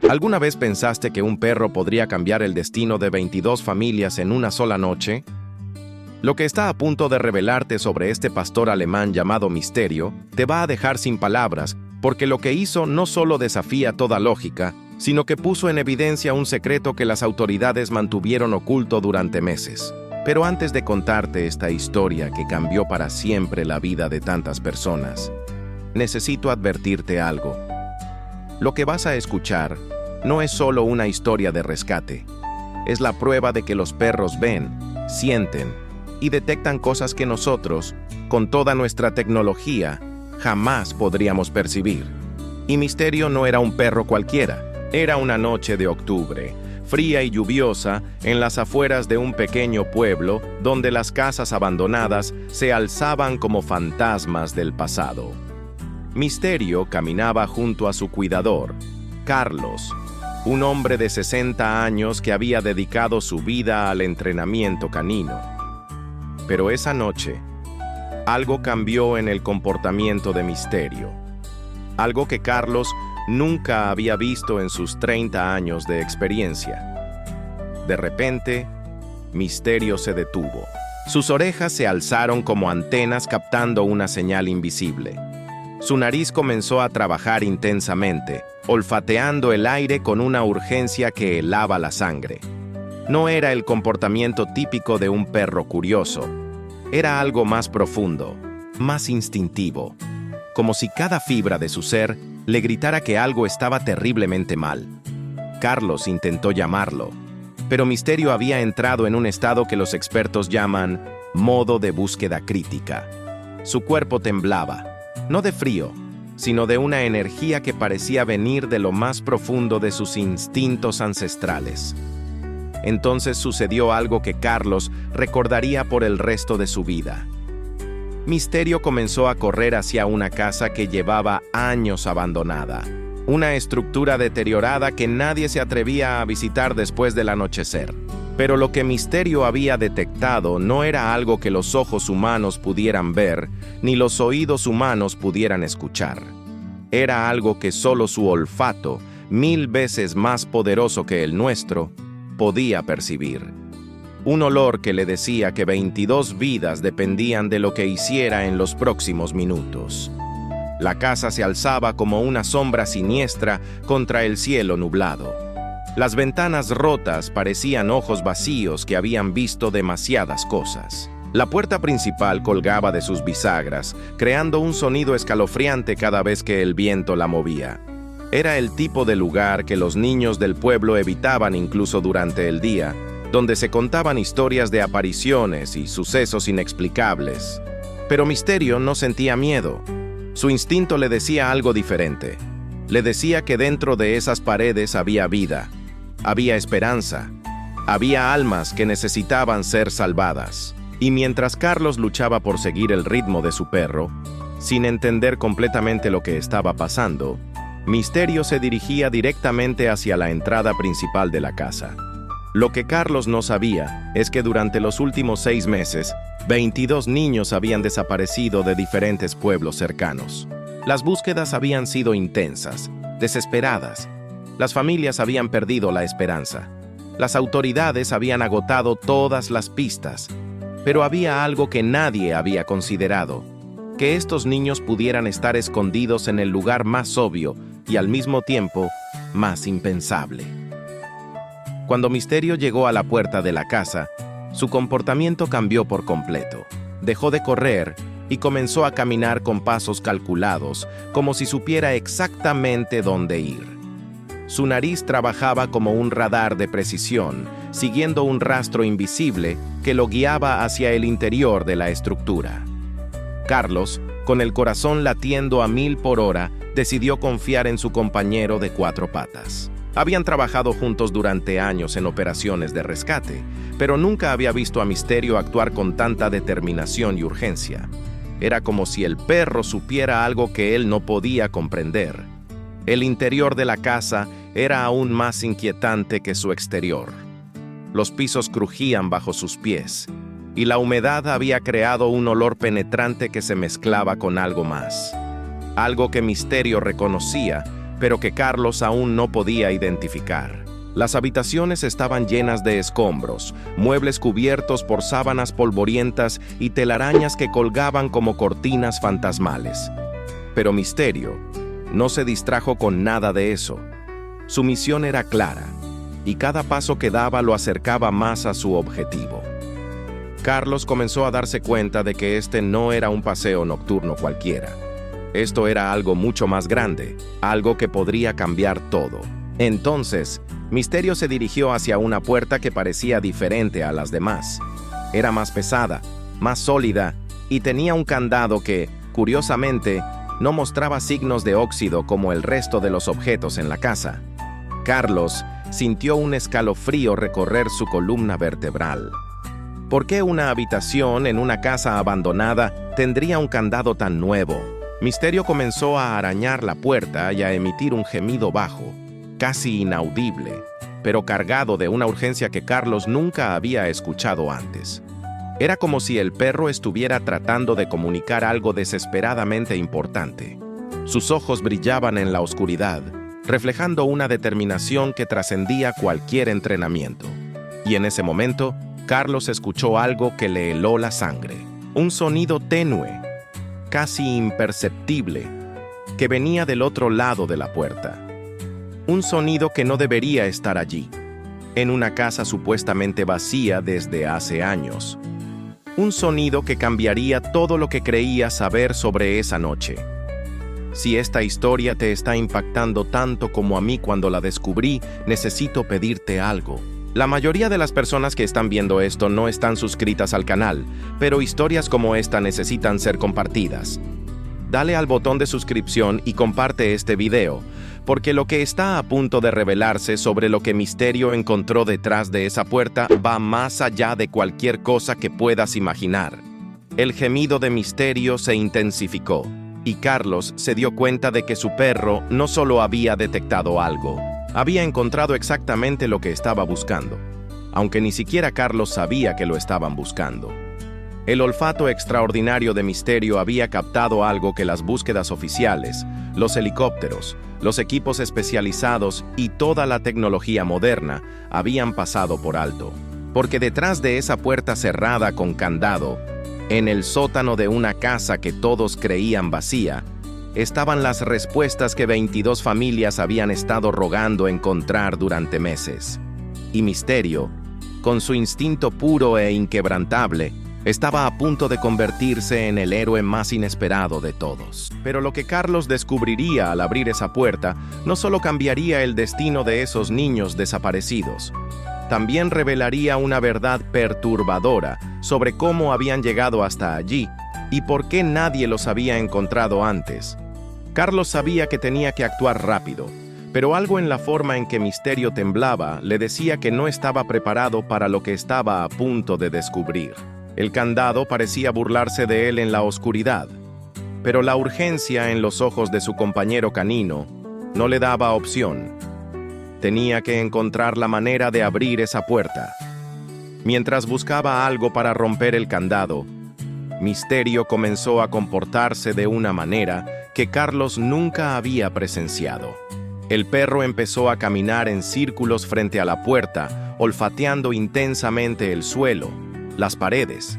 ¿Alguna vez pensaste que un perro podría cambiar el destino de 22 familias en una sola noche? Lo que está a punto de revelarte sobre este pastor alemán llamado Misterio te va a dejar sin palabras, porque lo que hizo no solo desafía toda lógica, sino que puso en evidencia un secreto que las autoridades mantuvieron oculto durante meses. Pero antes de contarte esta historia que cambió para siempre la vida de tantas personas, necesito advertirte algo. Lo que vas a escuchar no es solo una historia de rescate. Es la prueba de que los perros ven, sienten y detectan cosas que nosotros, con toda nuestra tecnología, jamás podríamos percibir. Y Misterio no era un perro cualquiera. Era una noche de octubre, fría y lluviosa, en las afueras de un pequeño pueblo donde las casas abandonadas se alzaban como fantasmas del pasado. Misterio caminaba junto a su cuidador, Carlos, un hombre de 60 años que había dedicado su vida al entrenamiento canino. Pero esa noche, algo cambió en el comportamiento de Misterio. Algo que Carlos nunca había visto en sus 30 años de experiencia. De repente, Misterio se detuvo. Sus orejas se alzaron como antenas captando una señal invisible. Su nariz comenzó a trabajar intensamente, olfateando el aire con una urgencia que helaba la sangre. No era el comportamiento típico de un perro curioso. Era algo más profundo, más instintivo, como si cada fibra de su ser le gritara que algo estaba terriblemente mal. Carlos intentó llamarlo, pero Misterio había entrado en un estado que los expertos llaman modo de búsqueda crítica. Su cuerpo temblaba, no de frío, sino de una energía que parecía venir de lo más profundo de sus instintos ancestrales. Entonces sucedió algo que Carlos recordaría por el resto de su vida. Misterio comenzó a correr hacia una casa que llevaba años abandonada, una estructura deteriorada que nadie se atrevía a visitar después del anochecer. Pero lo que Misterio había detectado no era algo que los ojos humanos pudieran ver, ni los oídos humanos pudieran escuchar. Era algo que solo su olfato, 1000 veces más poderoso que el nuestro, podía percibir. Un olor que le decía que 22 vidas dependían de lo que hiciera en los próximos minutos. La casa se alzaba como una sombra siniestra contra el cielo nublado. Las ventanas rotas parecían ojos vacíos que habían visto demasiadas cosas. La puerta principal colgaba de sus bisagras, creando un sonido escalofriante cada vez que el viento la movía. Era el tipo de lugar que los niños del pueblo evitaban incluso durante el día, donde se contaban historias de apariciones y sucesos inexplicables. Pero Misterio no sentía miedo. Su instinto le decía algo diferente. Le decía que dentro de esas paredes había vida, había esperanza, había almas que necesitaban ser salvadas. Y mientras Carlos luchaba por seguir el ritmo de su perro, sin entender completamente lo que estaba pasando, Misterio se dirigía directamente hacia la entrada principal de la casa. Lo que Carlos no sabía es que durante los últimos 6 meses, 22 niños habían desaparecido de diferentes pueblos cercanos. Las búsquedas habían sido intensas, desesperadas. Las familias habían perdido la esperanza. Las autoridades habían agotado todas las pistas. Pero había algo que nadie había considerado: que estos niños pudieran estar escondidos en el lugar más obvio y al mismo tiempo más impensable. Cuando Misterio llegó a la puerta de la casa, su comportamiento cambió por completo. Dejó de correr y comenzó a caminar con pasos calculados, como si supiera exactamente dónde ir. Su nariz trabajaba como un radar de precisión, siguiendo un rastro invisible que lo guiaba hacia el interior de la estructura. Carlos, con el corazón latiendo a 1000 por hora, decidió confiar en su compañero de 4 patas. Habían trabajado juntos durante años en operaciones de rescate, pero nunca había visto a Misterio actuar con tanta determinación y urgencia. Era como si el perro supiera algo que él no podía comprender. El interior de la casa era aún más inquietante que su exterior. Los pisos crujían bajo sus pies, y la humedad había creado un olor penetrante que se mezclaba con algo más. Algo que Misterio reconocía pero que Carlos aún no podía identificar. Las habitaciones estaban llenas de escombros, muebles cubiertos por sábanas polvorientas y telarañas que colgaban como cortinas fantasmales. Pero Misterio no se distrajo con nada de eso. Su misión era clara, y cada paso que daba lo acercaba más a su objetivo. Carlos comenzó a darse cuenta de que este no era un paseo nocturno cualquiera. Esto era algo mucho más grande, algo que podría cambiar todo. Entonces, Misterio se dirigió hacia una puerta que parecía diferente a las demás. Era más pesada, más sólida, y tenía un candado que, curiosamente, no mostraba signos de óxido como el resto de los objetos en la casa. Carlos sintió un escalofrío recorrer su columna vertebral. ¿Por qué una habitación en una casa abandonada tendría un candado tan nuevo? Misterio comenzó a arañar la puerta y a emitir un gemido bajo, casi inaudible, pero cargado de una urgencia que Carlos nunca había escuchado antes. Era como si el perro estuviera tratando de comunicar algo desesperadamente importante. Sus ojos brillaban en la oscuridad, reflejando una determinación que trascendía cualquier entrenamiento. Y en ese momento, Carlos escuchó algo que le heló la sangre. Un sonido tenue, casi imperceptible, que venía del otro lado de la puerta. Un sonido que no debería estar allí, en una casa supuestamente vacía desde hace años. Un sonido que cambiaría todo lo que creía saber sobre esa noche. Si esta historia te está impactando tanto como a mí cuando la descubrí, necesito pedirte algo. La mayoría de las personas que están viendo esto no están suscritas al canal, pero historias como esta necesitan ser compartidas. Dale al botón de suscripción y comparte este video, porque lo que está a punto de revelarse sobre lo que Misterio encontró detrás de esa puerta va más allá de cualquier cosa que puedas imaginar. El gemido de Misterio se intensificó, y Carlos se dio cuenta de que su perro no solo había detectado algo, había encontrado exactamente lo que estaba buscando, aunque ni siquiera Carlos sabía que lo estaban buscando. El olfato extraordinario de Misterio había captado algo que las búsquedas oficiales, los helicópteros, los equipos especializados y toda la tecnología moderna habían pasado por alto. Porque detrás de esa puerta cerrada con candado, en el sótano de una casa que todos creían vacía, estaban las respuestas que 22 familias habían estado rogando encontrar durante meses. Y Misterio, con su instinto puro e inquebrantable, estaba a punto de convertirse en el héroe más inesperado de todos. Pero lo que Carlos descubriría al abrir esa puerta no solo cambiaría el destino de esos niños desaparecidos, también revelaría una verdad perturbadora sobre cómo habían llegado hasta allí y por qué nadie los había encontrado antes. Carlos sabía que tenía que actuar rápido, pero algo en la forma en que Misterio temblaba le decía que no estaba preparado para lo que estaba a punto de descubrir. El candado parecía burlarse de él en la oscuridad, pero la urgencia en los ojos de su compañero canino no le daba opción. Tenía que encontrar la manera de abrir esa puerta. Mientras buscaba algo para romper el candado, Misterio comenzó a comportarse de una manera que Carlos nunca había presenciado. El perro empezó a caminar en círculos frente a la puerta, olfateando intensamente el suelo, las paredes,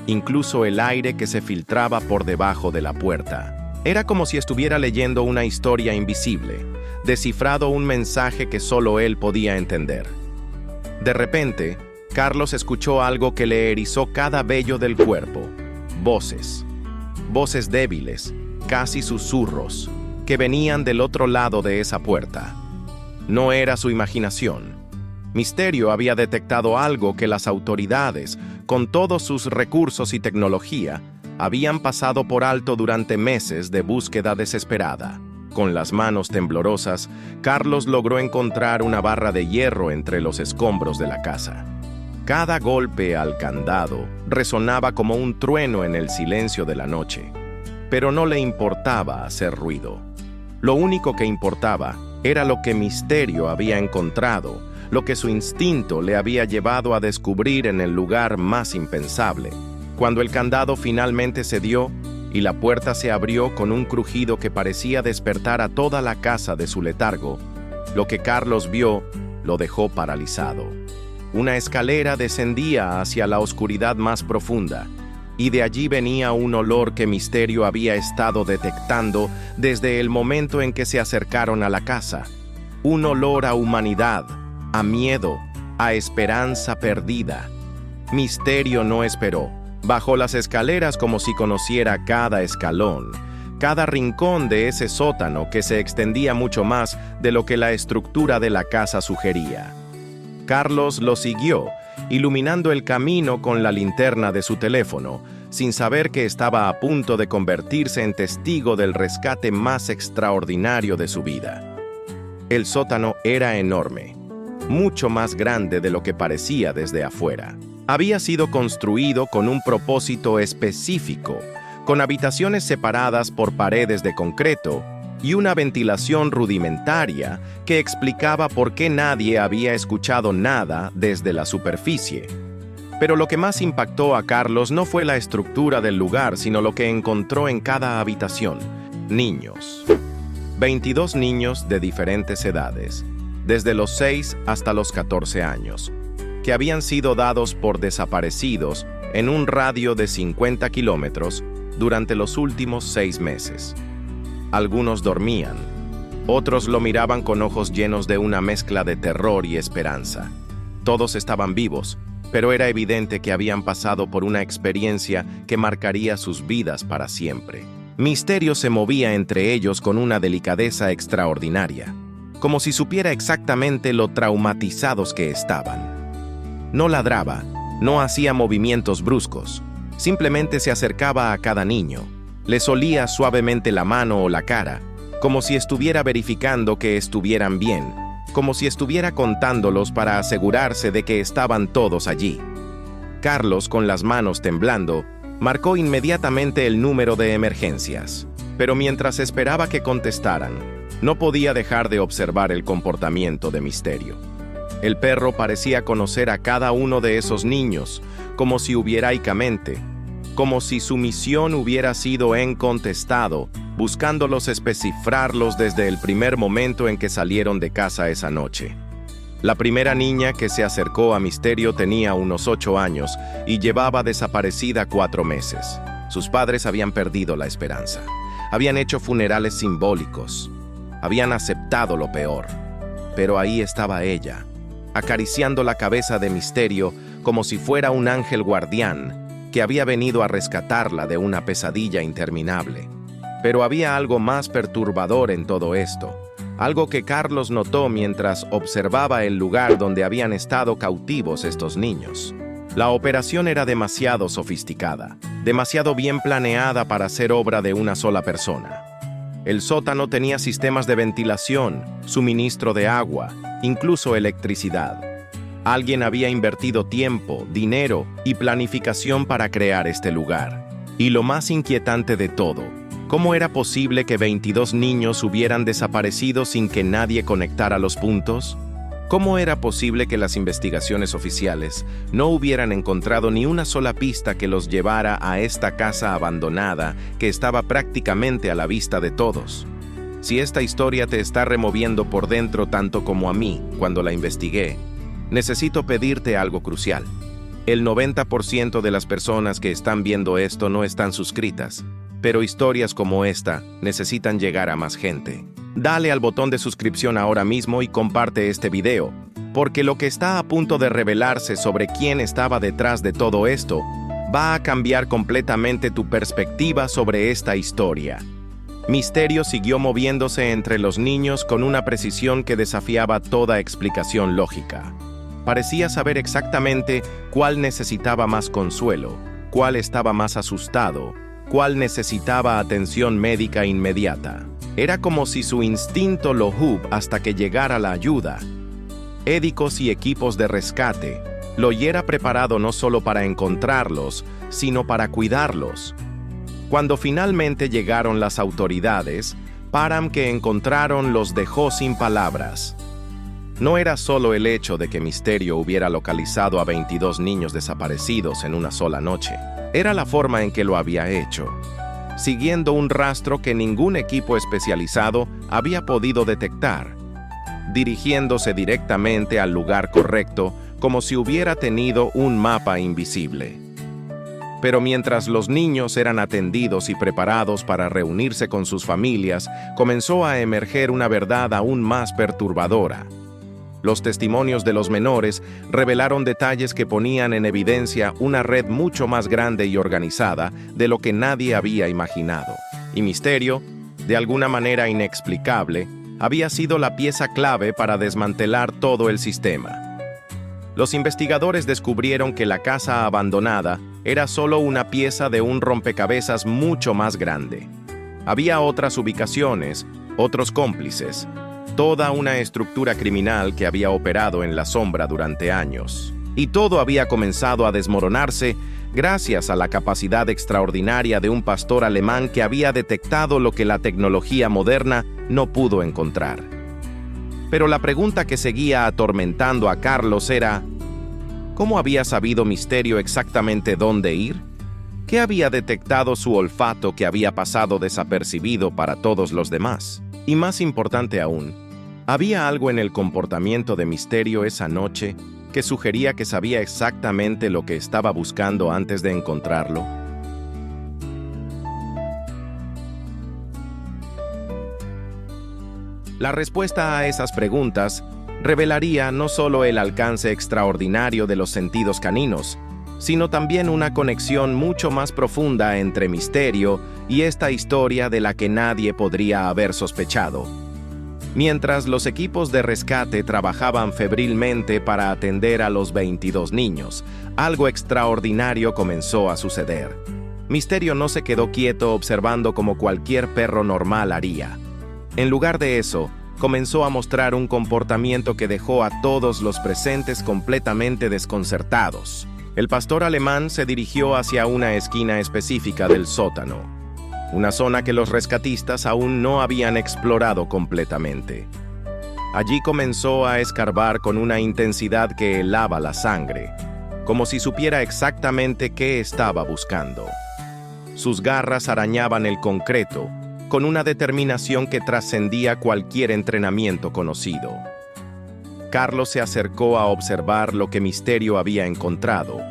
incluso el aire que se filtraba por debajo de la puerta. Era como si estuviera leyendo una historia invisible, descifrado un mensaje que solo él podía entender. De repente, Carlos escuchó algo que le erizó cada vello del cuerpo. Voces. Voces débiles, casi susurros, que venían del otro lado de esa puerta. No era su imaginación. Misterio había detectado algo que las autoridades, con todos sus recursos y tecnología, habían pasado por alto durante meses de búsqueda desesperada. Con las manos temblorosas, Carlos logró encontrar una barra de hierro entre los escombros de la casa. Cada golpe al candado resonaba como un trueno en el silencio de la noche, pero no le importaba hacer ruido. Lo único que importaba era lo que Misterio había encontrado, lo que su instinto le había llevado a descubrir en el lugar más impensable. Cuando el candado finalmente cedió y la puerta se abrió con un crujido que parecía despertar a toda la casa de su letargo. Lo que Carlos vio lo dejó paralizado. Una escalera descendía hacia la oscuridad más profunda, y de allí venía un olor que Misterio había estado detectando desde el momento en que se acercaron a la casa. Un olor a humanidad, a miedo, a esperanza perdida. Misterio no esperó. Bajó las escaleras como si conociera cada escalón, cada rincón de ese sótano que se extendía mucho más de lo que la estructura de la casa sugería. Carlos lo siguió, iluminando el camino con la linterna de su teléfono, sin saber que estaba a punto de convertirse en testigo del rescate más extraordinario de su vida. El sótano era enorme, mucho más grande de lo que parecía desde afuera. Había sido construido con un propósito específico, con habitaciones separadas por paredes de concreto y una ventilación rudimentaria que explicaba por qué nadie había escuchado nada desde la superficie. Pero lo que más impactó a Carlos no fue la estructura del lugar, sino lo que encontró en cada habitación: niños. 22 niños de diferentes edades, desde los 6 hasta los 14 años, que habían sido dados por desaparecidos en un radio de 50 kilómetros durante los últimos 6 meses. Algunos dormían, otros lo miraban con ojos llenos de una mezcla de terror y esperanza. Todos estaban vivos, pero era evidente que habían pasado por una experiencia que marcaría sus vidas para siempre. Misterio se movía entre ellos con una delicadeza extraordinaria, como si supiera exactamente lo traumatizados que estaban. No ladraba, no hacía movimientos bruscos, simplemente se acercaba a cada niño, les olía suavemente la mano o la cara, como si estuviera verificando que estuvieran bien, como si estuviera contándolos para asegurarse de que estaban todos allí. Carlos, con las manos temblando, marcó inmediatamente el número de emergencias, pero mientras esperaba que contestaran, no podía dejar de observar el comportamiento de Misterio. El perro parecía conocer a cada uno de esos niños, como si hubieraicamente, como si su misión hubiera sido incontestado, buscándolos descifrarlos desde el primer momento en que salieron de casa esa noche. La primera niña que se acercó a Misterio tenía unos 8 años y llevaba desaparecida 4 meses. Sus padres habían perdido la esperanza. Habían hecho funerales simbólicos. Habían aceptado lo peor. Pero ahí estaba ella, acariciando la cabeza de Misterio como si fuera un ángel guardián que había venido a rescatarla de una pesadilla interminable. Pero había algo más perturbador en todo esto, algo que Carlos notó mientras observaba el lugar donde habían estado cautivos estos niños. La operación era demasiado sofisticada, demasiado bien planeada para ser obra de una sola persona. El sótano tenía sistemas de ventilación, suministro de agua, incluso electricidad. Alguien había invertido tiempo, dinero y planificación para crear este lugar. Y lo más inquietante de todo, ¿cómo era posible que 22 niños hubieran desaparecido sin que nadie conectara los puntos? ¿Cómo era posible que las investigaciones oficiales no hubieran encontrado ni una sola pista que los llevara a esta casa abandonada que estaba prácticamente a la vista de todos? Si esta historia te está removiendo por dentro tanto como a mí cuando la investigué, necesito pedirte algo crucial. El 90% de las personas que están viendo esto no están suscritas, pero historias como esta necesitan llegar a más gente. Dale al botón de suscripción ahora mismo y comparte este video, porque lo que está a punto de revelarse sobre quién estaba detrás de todo esto va a cambiar completamente tu perspectiva sobre esta historia. Misterio siguió moviéndose entre los niños con una precisión que desafiaba toda explicación lógica. Parecía saber exactamente cuál necesitaba más consuelo, cuál estaba más asustado, cuál necesitaba atención médica inmediata. Era como si su instinto lo hub hasta que llegara la ayuda. Médicos y equipos de rescate lo oyera preparado no solo para encontrarlos, sino para cuidarlos. Cuando finalmente llegaron las autoridades, Parham que encontraron los dejó sin palabras. No era solo el hecho de que Misterio hubiera localizado a 22 niños desaparecidos en una sola noche. Era la forma en que lo había hecho. siguiendo un rastro que ningún equipo especializado había podido detectar, dirigiéndose directamente al lugar correcto como si hubiera tenido un mapa invisible. Pero mientras los niños eran atendidos y preparados para reunirse con sus familias, comenzó a emerger una verdad aún más perturbadora. Los testimonios de los menores revelaron detalles que ponían en evidencia una red mucho más grande y organizada de lo que nadie había imaginado. Y Misterio, de alguna manera inexplicable, había sido la pieza clave para desmantelar todo el sistema. Los investigadores descubrieron que la casa abandonada era solo una pieza de un rompecabezas mucho más grande. Había otras ubicaciones, otros cómplices, toda una estructura criminal que había operado en la sombra durante años. Y todo había comenzado a desmoronarse gracias a la capacidad extraordinaria de un pastor alemán que había detectado lo que la tecnología moderna no pudo encontrar. Pero la pregunta que seguía atormentando a Carlos era: ¿cómo había sabido Misterio exactamente dónde ir? ¿Qué había detectado su olfato que había pasado desapercibido para todos los demás? Y más importante aún, ¿había algo en el comportamiento de Misterio esa noche que sugería que sabía exactamente lo que estaba buscando antes de encontrarlo? La respuesta a esas preguntas revelaría no solo el alcance extraordinario de los sentidos caninos, sino también una conexión mucho más profunda entre Misterio y esta historia de la que nadie podría haber sospechado. Mientras los equipos de rescate trabajaban febrilmente para atender a los 22 niños, algo extraordinario comenzó a suceder. Misterio no se quedó quieto observando como cualquier perro normal haría. En lugar de eso, comenzó a mostrar un comportamiento que dejó a todos los presentes completamente desconcertados. El pastor alemán se dirigió hacia una esquina específica del sótano, una zona que los rescatistas aún no habían explorado completamente. Allí comenzó a escarbar con una intensidad que helaba la sangre, como si supiera exactamente qué estaba buscando. Sus garras arañaban el concreto, con una determinación que trascendía cualquier entrenamiento conocido. Carlos se acercó a observar lo que Misterio había encontrado,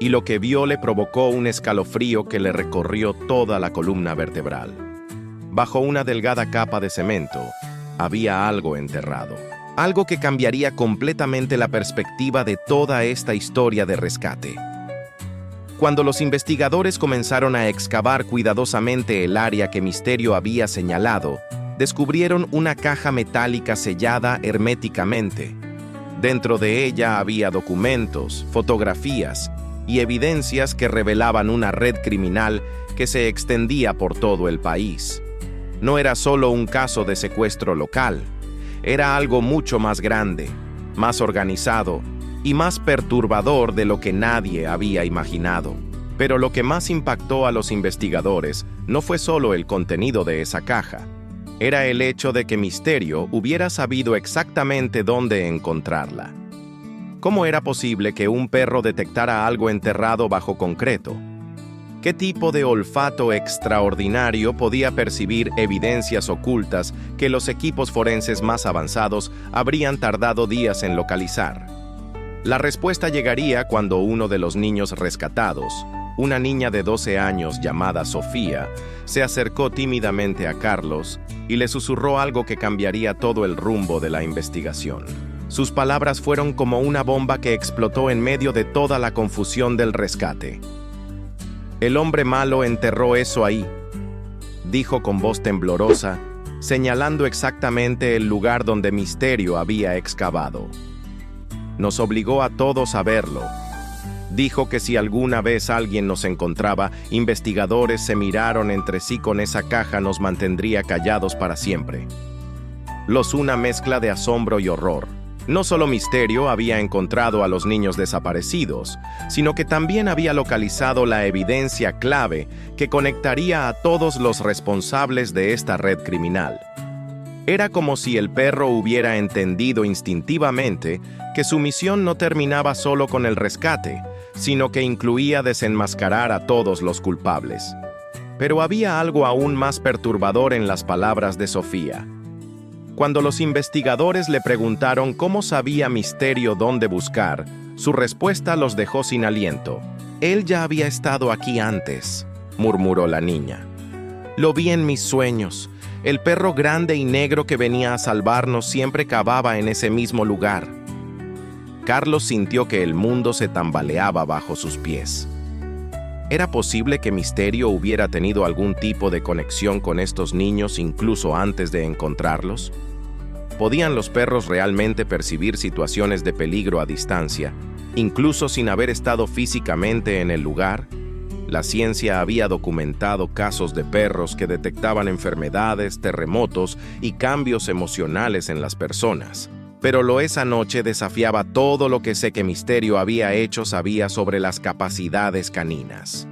y lo que vio le provocó un escalofrío que le recorrió toda la columna vertebral. Bajo una delgada capa de cemento, había algo enterrado. Algo que cambiaría completamente la perspectiva de toda esta historia de rescate. Cuando los investigadores comenzaron a excavar cuidadosamente el área que Misterio había señalado, descubrieron una caja metálica sellada herméticamente. Dentro de ella había documentos, fotografías y evidencias que revelaban una red criminal que se extendía por todo el país. No era solo un caso de secuestro local, era algo mucho más grande, más organizado y más perturbador de lo que nadie había imaginado. Pero lo que más impactó a los investigadores no fue solo el contenido de esa caja, era el hecho de que Misterio hubiera sabido exactamente dónde encontrarla. ¿Cómo era posible que un perro detectara algo enterrado bajo concreto? ¿Qué tipo de olfato extraordinario podía percibir evidencias ocultas que los equipos forenses más avanzados habrían tardado días en localizar? La respuesta llegaría cuando uno de los niños rescatados, una niña de 12 años llamada Sofía, se acercó tímidamente a Carlos y le susurró algo que cambiaría todo el rumbo de la investigación. Sus palabras fueron como una bomba que explotó en medio de toda la confusión del rescate. «El hombre malo enterró eso ahí», dijo con voz temblorosa, señalando exactamente el lugar donde Misterio había excavado. «Nos obligó a todos a verlo. Dijo que si alguna vez alguien nos encontraba, investigadores se miraron entre sí con esa caja nos mantendría callados para siempre». Una mezcla de asombro y horror. No solo Misterio había encontrado a los niños desaparecidos, sino que también había localizado la evidencia clave que conectaría a todos los responsables de esta red criminal. Era como si el perro hubiera entendido instintivamente que su misión no terminaba solo con el rescate, sino que incluía desenmascarar a todos los culpables. Pero había algo aún más perturbador en las palabras de Sofía. Cuando los investigadores le preguntaron cómo sabía Misterio dónde buscar, su respuesta los dejó sin aliento. «Él ya había estado aquí antes», murmuró la niña. «Lo vi en mis sueños. El perro grande y negro que venía a salvarnos siempre cavaba en ese mismo lugar». Carlos sintió que el mundo se tambaleaba bajo sus pies. ¿Era posible que Misterio hubiera tenido algún tipo de conexión con estos niños incluso antes de encontrarlos? ¿Podían los perros realmente percibir situaciones de peligro a distancia, incluso sin haber estado físicamente en el lugar? La ciencia había documentado casos de perros que detectaban enfermedades, terremotos y cambios emocionales en las personas. Pero esa noche desafiaba todo lo que sé que Misterio había hecho sabía sobre las capacidades caninas.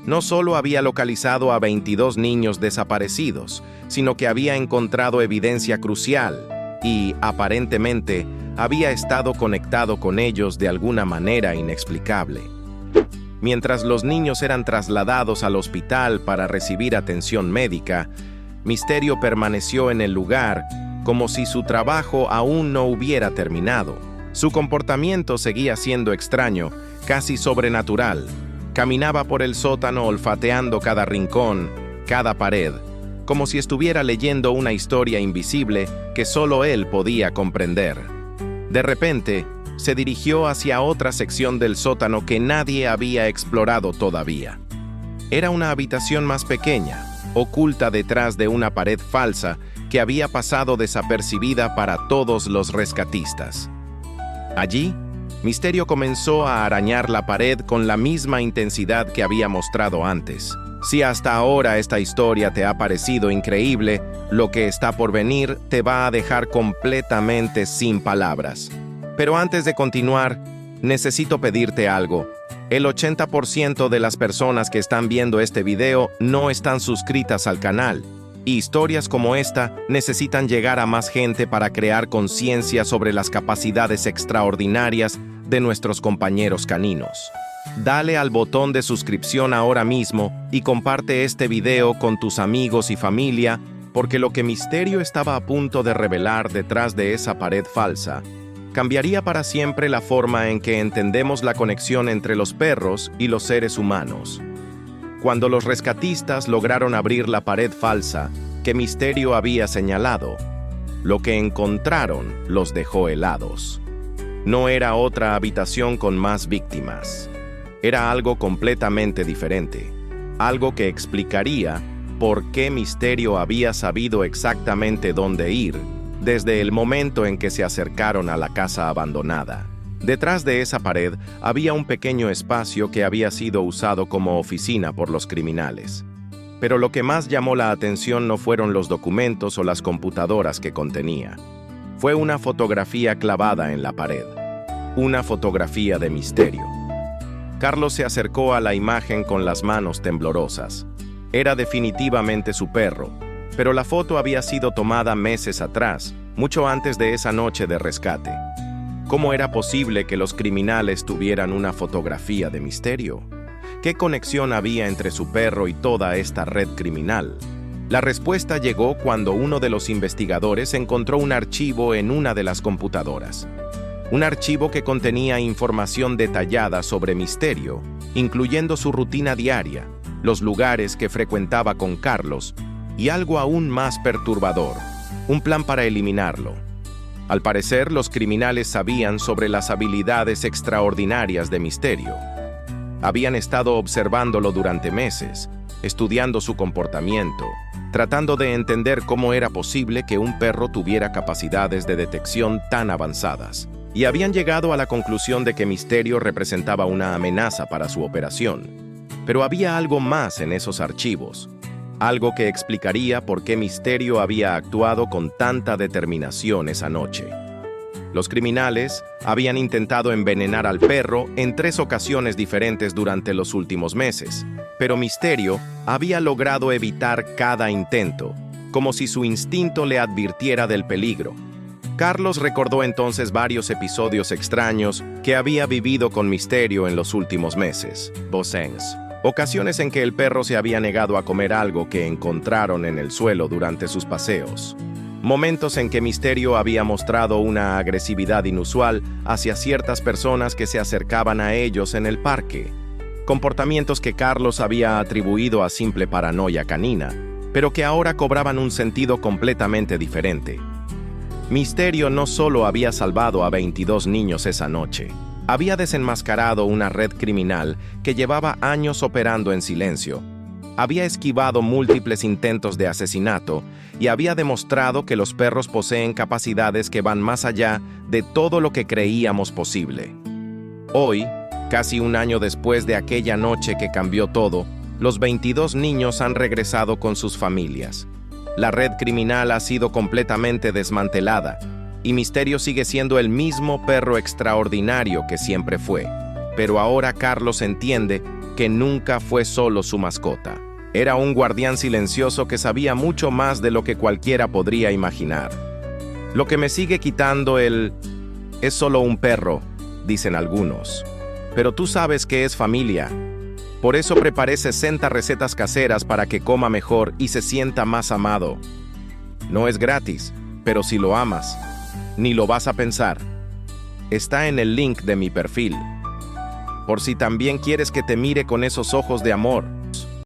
No solo había localizado a 22 niños desaparecidos, sino que había encontrado evidencia crucial y, aparentemente, había estado conectado con ellos de alguna manera inexplicable. Mientras los niños eran trasladados al hospital para recibir atención médica, Misterio permaneció en el lugar como si su trabajo aún no hubiera terminado. Su comportamiento seguía siendo extraño, casi sobrenatural. Caminaba por el sótano olfateando cada rincón, cada pared, como si estuviera leyendo una historia invisible que solo él podía comprender. De repente, se dirigió hacia otra sección del sótano que nadie había explorado todavía. Era una habitación más pequeña, oculta detrás de una pared falsa que había pasado desapercibida para todos los rescatistas. Allí, Misterio comenzó a arañar la pared con la misma intensidad que había mostrado antes. Si hasta ahora esta historia te ha parecido increíble, lo que está por venir te va a dejar completamente sin palabras. Pero antes de continuar, necesito pedirte algo. El 80% de las personas que están viendo este video no están suscritas al canal. Y historias como esta necesitan llegar a más gente para crear conciencia sobre las capacidades extraordinarias de nuestros compañeros caninos. Dale al botón de suscripción ahora mismo y comparte este video con tus amigos y familia, porque lo que Misterio estaba a punto de revelar detrás de esa pared falsa cambiaría para siempre la forma en que entendemos la conexión entre los perros y los seres humanos. Cuando los rescatistas lograron abrir la pared falsa que Misterio había señalado, lo que encontraron los dejó helados. No era otra habitación con más víctimas. Era algo completamente diferente, algo que explicaría por qué Misterio había sabido exactamente dónde ir desde el momento en que se acercaron a la casa abandonada. Detrás de esa pared había un pequeño espacio que había sido usado como oficina por los criminales. Pero lo que más llamó la atención no fueron los documentos o las computadoras que contenía. Fue una fotografía clavada en la pared. Una fotografía de Misterio. Carlos se acercó a la imagen con las manos temblorosas. Era definitivamente su perro, pero la foto había sido tomada meses atrás, mucho antes de esa noche de rescate. ¿Cómo era posible que los criminales tuvieran una fotografía de Misterio? ¿Qué conexión había entre su perro y toda esta red criminal? La respuesta llegó cuando uno de los investigadores encontró un archivo en una de las computadoras. Un archivo que contenía información detallada sobre Misterio, incluyendo su rutina diaria, los lugares que frecuentaba con Carlos y algo aún más perturbador, un plan para eliminarlo. Al parecer, los criminales sabían sobre las habilidades extraordinarias de Misterio. Habían estado observándolo durante meses, estudiando su comportamiento, tratando de entender cómo era posible que un perro tuviera capacidades de detección tan avanzadas, y habían llegado a la conclusión de que Misterio representaba una amenaza para su operación. Pero había algo más en esos archivos, algo que explicaría por qué Misterio había actuado con tanta determinación esa noche. Los criminales habían intentado envenenar al perro en 3 ocasiones diferentes durante los últimos meses, pero Misterio había logrado evitar cada intento, como si su instinto le advirtiera del peligro. Carlos recordó entonces varios episodios extraños que había vivido con Misterio en los últimos meses. Bosengs. Ocasiones en que el perro se había negado a comer algo que encontraron en el suelo durante sus paseos. Momentos en que Misterio había mostrado una agresividad inusual hacia ciertas personas que se acercaban a ellos en el parque. Comportamientos que Carlos había atribuido a simple paranoia canina, pero que ahora cobraban un sentido completamente diferente. Misterio no solo había salvado a 22 niños esa noche, había desenmascarado una red criminal que llevaba años operando en silencio. Había esquivado múltiples intentos de asesinato y había demostrado que los perros poseen capacidades que van más allá de todo lo que creíamos posible. Hoy, casi un año después de aquella noche que cambió todo, los 22 niños han regresado con sus familias. La red criminal ha sido completamente desmantelada y Misterio sigue siendo el mismo perro extraordinario que siempre fue. Pero ahora Carlos entiende que nunca fue solo su mascota. Era un guardián silencioso que sabía mucho más de lo que cualquiera podría imaginar. Lo que me sigue quitando es solo un perro, dicen algunos. Pero tú sabes que es familia. Por eso preparé 60 recetas caseras para que coma mejor y se sienta más amado. No es gratis, pero si lo amas, ni lo vas a pensar. Está en el link de mi perfil. Por si también quieres que te mire con esos ojos de amor.